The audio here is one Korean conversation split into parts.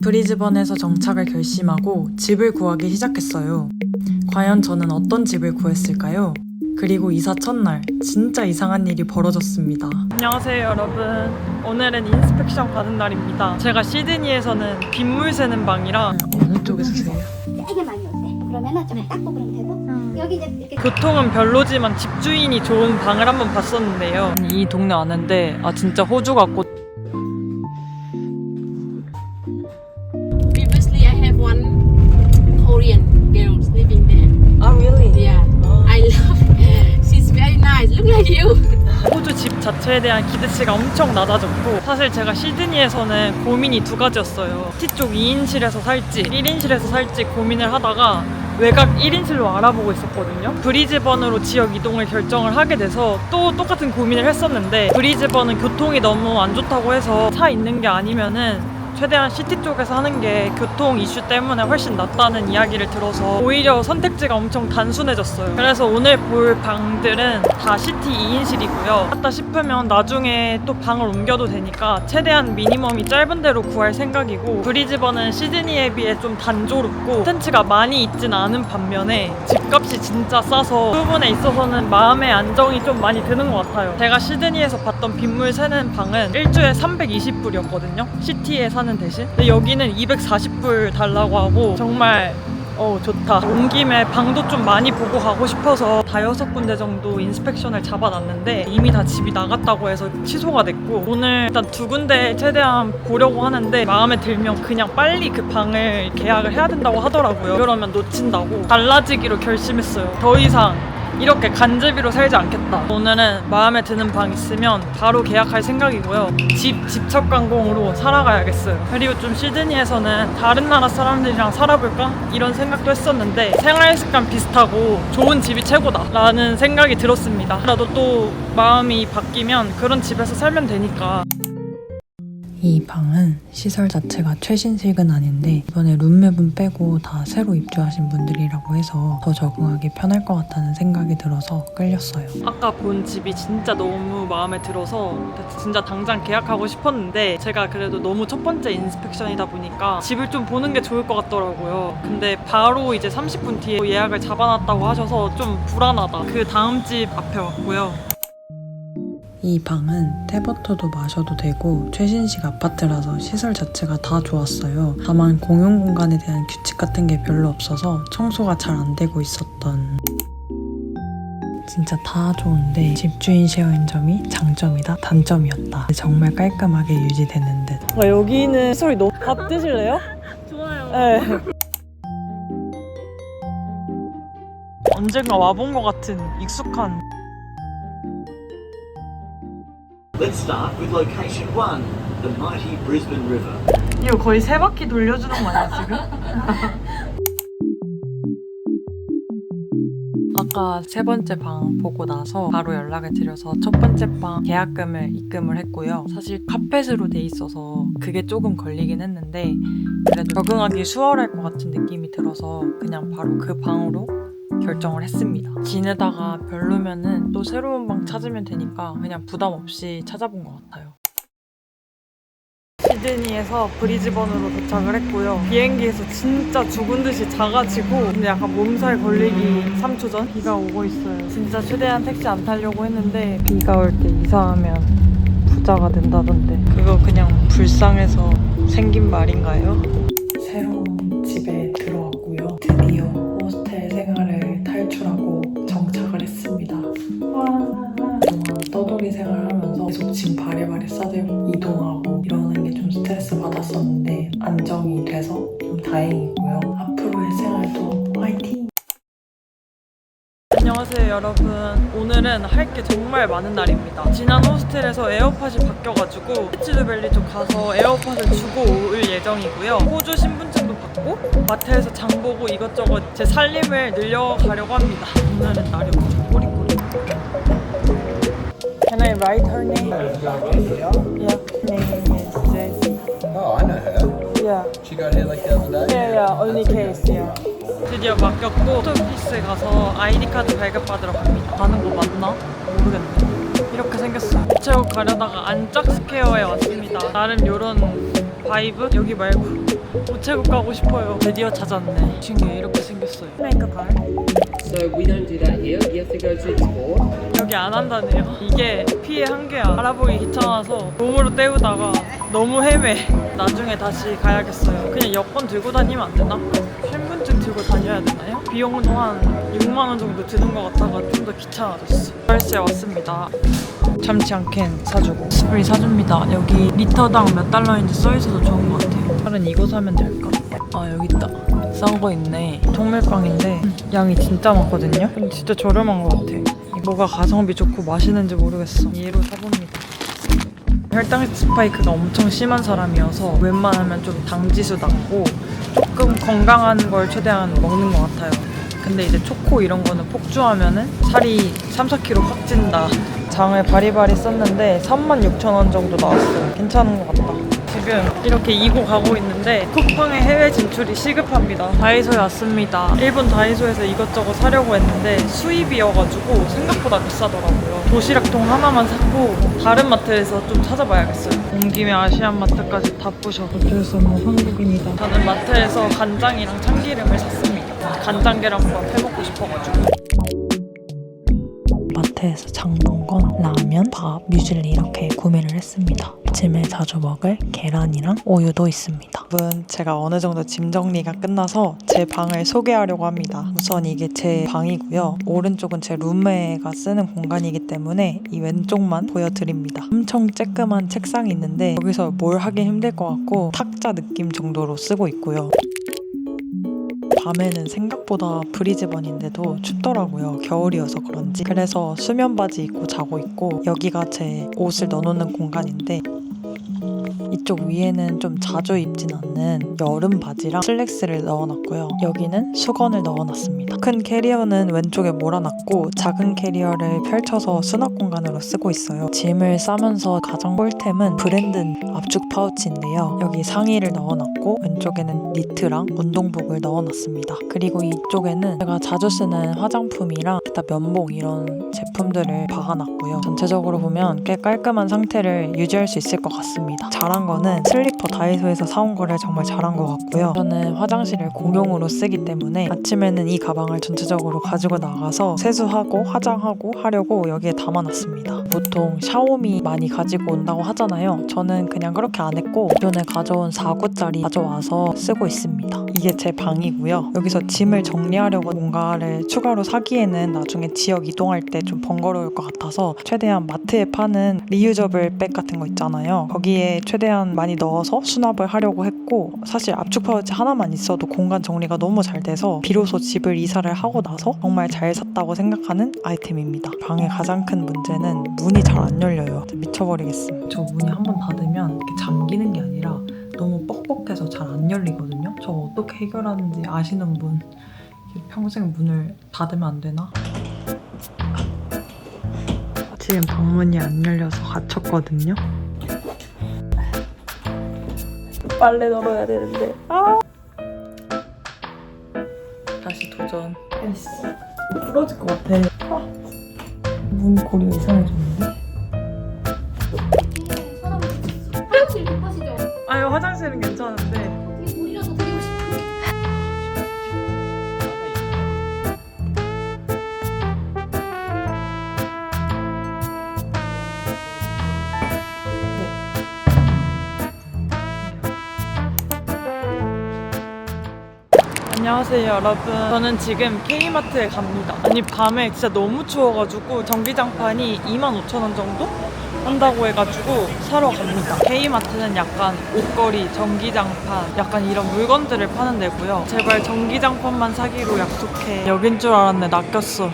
브리즈번에서 정착을 결심하고 집을 구하기 시작했어요. 과연 저는 어떤 집을 구했을까요? 그리고 이사 첫날 진짜 이상한 일이 벌어졌습니다. 안녕하세요 여러분. 오늘은 인스펙션 가는 날입니다. 제가 시드니에서는 빗물 새는 방이라 어느 쪽에서 세요? 되게 많이 오대. 그러면은 좀 닦고 그러면 되고 여기 이제 이렇게 교통은 별로지만 집주인이 좋은 방을 한번 봤었는데요. 이 동네 아는데 진짜 호주 같고 Previously, I have one Korean girl living there. really? Yeah, I love. She's very nice. Look like you. 호주 집 자체에 대한 기대치가 엄청 낮아졌고 사실 제가 시드니에서는 고민이 두 가지였어요. 시티 쪽 2인실에서 살지 1인실에서 살지 고민을 하다가 외곽 1인실로 알아보고 있었거든요. 브리즈번으로 지역 이동을 결정을 하게 돼서 또 똑같은 고민을 했었는데 브리즈번은 교통이 너무 안 좋다고 해서 차 있는 게 아니면은 최대한 시티 쪽에서 하는 게 교통 이슈 때문에 훨씬 낫다는 이야기를 들어서 오히려 선택지가 엄청 단순해졌어요. 그래서 오늘 볼 방들은 다 시티 2인실이고요. 맞다 싶으면 나중에 또 방을 옮겨도 되니까 최대한 미니멈이 짧은 데로 구할 생각이고 브리즈번은 시드니에 비해 좀 단조롭고 콘텐츠가 많이 있진 않은 반면에 집값이 진짜 싸서 그 부분에 있어서는 마음의 안정이 좀 많이 드는 것 같아요. 제가 시드니에서 봤던 빗물 새는 방은 일주에 320불이었거든요. 시티에 사는 대신. 근데 여기는 240불 달라고 하고 정말 좋다. 온 김에 방도 좀 많이 보고 가고 싶어서 5-6군데 정도 인스펙션을 잡아놨는데 이미 다 집이 나갔다고 해서 취소가 됐고 오늘 일단 2군데 최대한 보려고 하는데 마음에 들면 그냥 빨리 그 방을 계약을 해야 된다고 하더라고요. 그러면 놓친다고 달라지기로 결심했어요. 더 이상 이렇게 간제비로 살지 않겠다. 오늘은 마음에 드는 방 있으면 바로 계약할 생각이고요. 집착관공으로 살아가야겠어요. 그리고 좀 시드니에서는 다른 나라 사람들이랑 살아볼까? 이런 생각도 했었는데 생활 습관 비슷하고 좋은 집이 최고다 라는 생각이 들었습니다. 그래도 또 마음이 바뀌면 그런 집에서 살면 되니까. 이 방은 시설 자체가 최신식은 아닌데 이번에 룸맵은 빼고 다 새로 입주하신 분들이라고 해서 더 적응하기 편할 것 같다는 생각이 들어서 끌렸어요. 아까 본 집이 진짜 너무 마음에 들어서 진짜 당장 계약하고 싶었는데 제가 그래도 너무 첫 번째 인스펙션이다 보니까 집을 좀 보는 게 좋을 것 같더라고요. 근데 바로 이제 30분 뒤에 예약을 잡아놨다고 하셔서 좀 불안하다. 그 다음 집 앞에 왔고요. 이 방은 태버터도 마셔도 되고 최신식 아파트라서 시설 자체가 다 좋았어요. 다만 공용 공간에 대한 규칙 같은 게 별로 없어서 청소가 잘 안 되고 있었던. 진짜 다 좋은데 집주인 쉐어인 점이 장점이다 단점이었다. 정말 깔끔하게 유지되는 듯. 여기는 시설이 너무 밥 드실래요? 좋아요. 네. 언젠가 와본 것 같은 익숙한. Let's start with location 1, the mighty Brisbane River. 이거 거의 3바퀴 돌려주는 거 아니야 지금? 아까 3번째 방 보고 나서 바로 연락을 드려서 첫 번째 방 계약금을 입금을 했고요. 사실 카펫으로 돼 있어서 그게 조금 걸리긴 했는데 그래도 적응하기 수월할 것 같은 느낌이 들어서 그냥 바로 그 방으로 결정을 했습니다. 지내다가 별로면은 또 새로운 방 찾으면 되니까 그냥 부담 없이 찾아본 것 같아요. 시드니에서 브리즈번으로 도착을 했고요. 비행기에서 진짜 죽은 듯이 자가지고 근데 약간 몸살 걸리기 3초 전 비가 오고 있어요. 진짜 최대한 택시 안 타려고 했는데 비가 올 때 이사하면 부자가 된다던데 그거 그냥 불쌍해서 생긴 말인가요? 새로운 집에 들어왔고요. 드디어 호스텔 생활을 탈출하고 정착을 했습니다. 와. 그동안 떠돌이 생활하면서 계속 짐 바리바리 싸들고 이동하고 이러는 게 좀 스트레스 받았었는데 안정이 돼서 좀 다행이고요. 앞으로의 생활도 화이팅! 안녕하세요 여러분. 오늘은 할 게 정말 많은 날입니다. 지난 호스텔에서 에어팟이 바뀌어가지고 피치드밸리 쪽 가서 에어팟을 주고 올 예정이고요. 호주 신분증도 받고 마트에서 장 보고 이것저것 제 살림을 늘려가려고 합니다. 오늘은 날이 엄청 꼬리꼬리. Can I write her name? Yeah, name is Jessie. Oh, I know her. Yeah. She got here like the other day. Yeah, yeah, only case, yeah. 드디어 맡겼고 포스트오피스에 가서 아이디 카드 발급받으러 갑니다. 가는 거 맞나? 모르겠네. 이렇게 생겼어요. 우체국 가려다가 안짝 스퀘어에 왔습니다. 나름 요런 바이브? 여기 말고 우체국 가고 싶어요. 드디어 찾았네. 신기해. 이렇게 생겼어요. 메이크 발. So we don't do that here. You have to go to export. 여기 안 한다네요. 이게 피해 한계야. 알아보기 귀찮아서 몸으로 때우다가 너무 헤매. 나중에 다시 가야겠어요. 그냥 여권 들고 다니면 안 되나? 신분증 들고 다녀야 되나요? 비용도 한 6만 원 정도 드는 것 같아가 좀 더 귀찮아졌어. 월세 왔습니다. 참치 한 캔 사주고 스프레이 사줍니다. 여기 리터당 몇 달러인지 써있어서 좋은 것 같아요. 다른 이거 사면 될까? 아 여기 있다. 싼 거 있네. 통밀빵인데 양이 진짜 많거든요. 근데 진짜 저렴한 것 같아. 뭐가 가성비 좋고 맛있는지 모르겠어. 얘로 사봅니다. 혈당 스파이크가 엄청 심한 사람이어서 웬만하면 좀 당지수 낮고 조금 건강한 걸 최대한 먹는 것 같아요. 근데 이제 초코 이런 거는 폭주하면은 살이 3-4kg 확 찐다. 장을 바리바리 썼는데 36,000원 정도 나왔어요. 괜찮은 것 같다. 지금 이렇게 이고 가고 있는데 쿠팡의 해외 진출이 시급합니다. 다이소에 왔습니다. 일본 다이소에서 이것저것 사려고 했는데 수입이어가지고 생각보다 비싸더라고요. 도시락통 하나만 샀고 다른 마트에서 좀 찾아봐야겠어요. 온 김에 아시안마트까지 다 부셔. 어쩔 수 없는 한국인이다. 저는 마트에서 간장이랑 참기름을 샀습니다. 간장 계란밥 해먹고 싶어가지고. 마트에서 장본 건 라면, 밥, 뮤즐리 이렇게 구매를 했습니다. 아침에 자주 먹을 계란이랑 우유도 있습니다. 여러분, 제가 어느 정도 짐 정리가 끝나서 제 방을 소개하려고 합니다. 우선 이게 제 방이고요. 오른쪽은 제 룸메가 쓰는 공간이기 때문에 이 왼쪽만 보여드립니다. 엄청 쬐끄만 책상이 있는데 여기서 뭘 하긴 힘들 것 같고 탁자 느낌 정도로 쓰고 있고요. 밤에는 생각보다 브리즈번인데도 춥더라고요. 겨울이어서 그런지. 그래서 수면 바지 입고 자고 있고 여기가 제 옷을 넣어놓는 공간인데 이쪽 위에는 좀 자주 입진 않는 여름 바지랑 슬랙스를 넣어놨고요. 여기는 수건을 넣어놨습니다. 큰 캐리어는 왼쪽에 몰아놨고 작은 캐리어를 펼쳐서 수납 공간으로 쓰고 있어요. 짐을 싸면서 가장 꿀템은 브랜든 압축 파우치인데요. 여기 상의를 넣어놨고 왼쪽에는 니트랑 운동복을 넣어놨습니다. 그리고 이쪽에는 제가 자주 쓰는 화장품이랑 일단 면봉 이런 제품들을 박아놨고요. 전체적으로 보면 꽤 깔끔한 상태를 유지할 수 있을 것 같습니다. 잘한 거는 슬리퍼 다이소에서 사온 거를 정말 잘한 것 같고요. 저는 화장실을 공용으로 쓰기 때문에 아침에는 이 가방을 전체적으로 가지고 나가서 세수하고 화장하고 하려고 여기에 담아놨습니다. 보통 샤오미 많이 가지고 온다고 하잖아요. 저는 그냥 그렇게 안 했고 기존에 가져온 4구짜리 가져와서 쓰고 있습니다. 이게 제 방이고요. 여기서 짐을 정리하려고 뭔가를 추가로 사기에는 나중에 지역 이동할 때 좀 번거로울 것 같아서 최대한 마트에 파는 리유저블 백 같은 거 있잖아요. 거기에 최대한 많이 넣어서 수납을 하려고 했고 사실 압축 파우치 하나만 있어도 공간 정리가 너무 잘 돼서 비로소 집을 이사를 하고 나서 정말 잘 샀다고 생각하는 아이템입니다. 방의 가장 큰 문제는 문이 잘 안 열려요. 미쳐버리겠습니다. 저 문이 한번 닫으면 이렇게 잠기는 게 아니라 너무 뻑뻑해서 잘 안 열리거든요. 저거 어떻게 해결하는지 아시는 분 평생 문을 닫으면 안 되나? 지금 방문이 안 열려서 갇혔거든요. 빨래 널어야 되는데. 다시 도전. 부러질 것 같아. 문 고리 이상해졌는데? 화장실 급하시죠? 아니 화장실은 괜찮은데. 되게 물이라도 드리고 싶은데. 안녕하세요 여러분. 저는 지금 K마트에 갑니다. 아니 밤에 진짜 너무 추워가지고 전기장판이 25,000원 정도? 한다고 해가지고 사러 갑니다. K마트는 약간 옷걸이, 전기장판 약간 이런 물건들을 파는 데고요. 제발 전기장판만 사기로 약속해. 여긴 줄 알았네. 낚였어.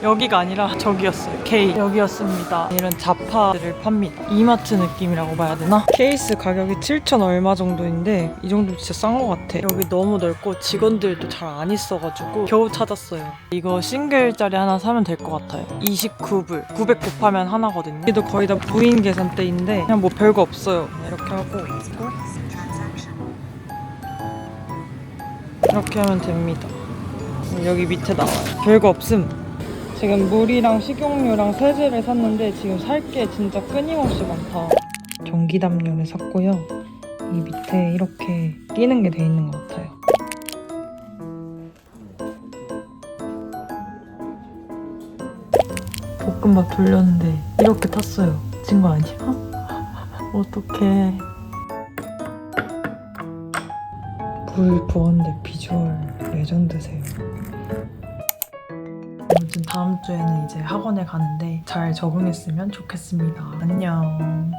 여기가 아니라 저기였어요. K 여기였습니다. 이런 잡화들을 팝니다. 이마트 느낌이라고 봐야 되나? 케이스 가격이 7,000 얼마 정도인데 이 정도 진짜 싼 것 같아. 여기 너무 넓고 직원들도 잘 안 있어가지고 겨우 찾았어요. 이거 싱글짜리 하나 사면 될 것 같아요. 29불 900 곱하면 하나거든요. 여기도 거의 다 무인 계산대인데 그냥 뭐 별거 없어요. 이렇게 하고 이렇게 하면 됩니다. 여기 밑에 나와요. 별거 없음. 지금 물이랑 식용유랑 세제를 샀는데 지금 살 게 진짜 끊임없이 많다. 전기담요를 샀고요. 이 밑에 이렇게 뛰는 게 돼 있는 것 같아요. 볶음밥 돌렸는데 이렇게 탔어요. 미친 거 아니야? 어떡해. 물 부었는데 비주얼 레전드세요. 아무튼 다음 주에는 이제 학원에 가는데 잘 적응했으면 좋겠습니다. 안녕.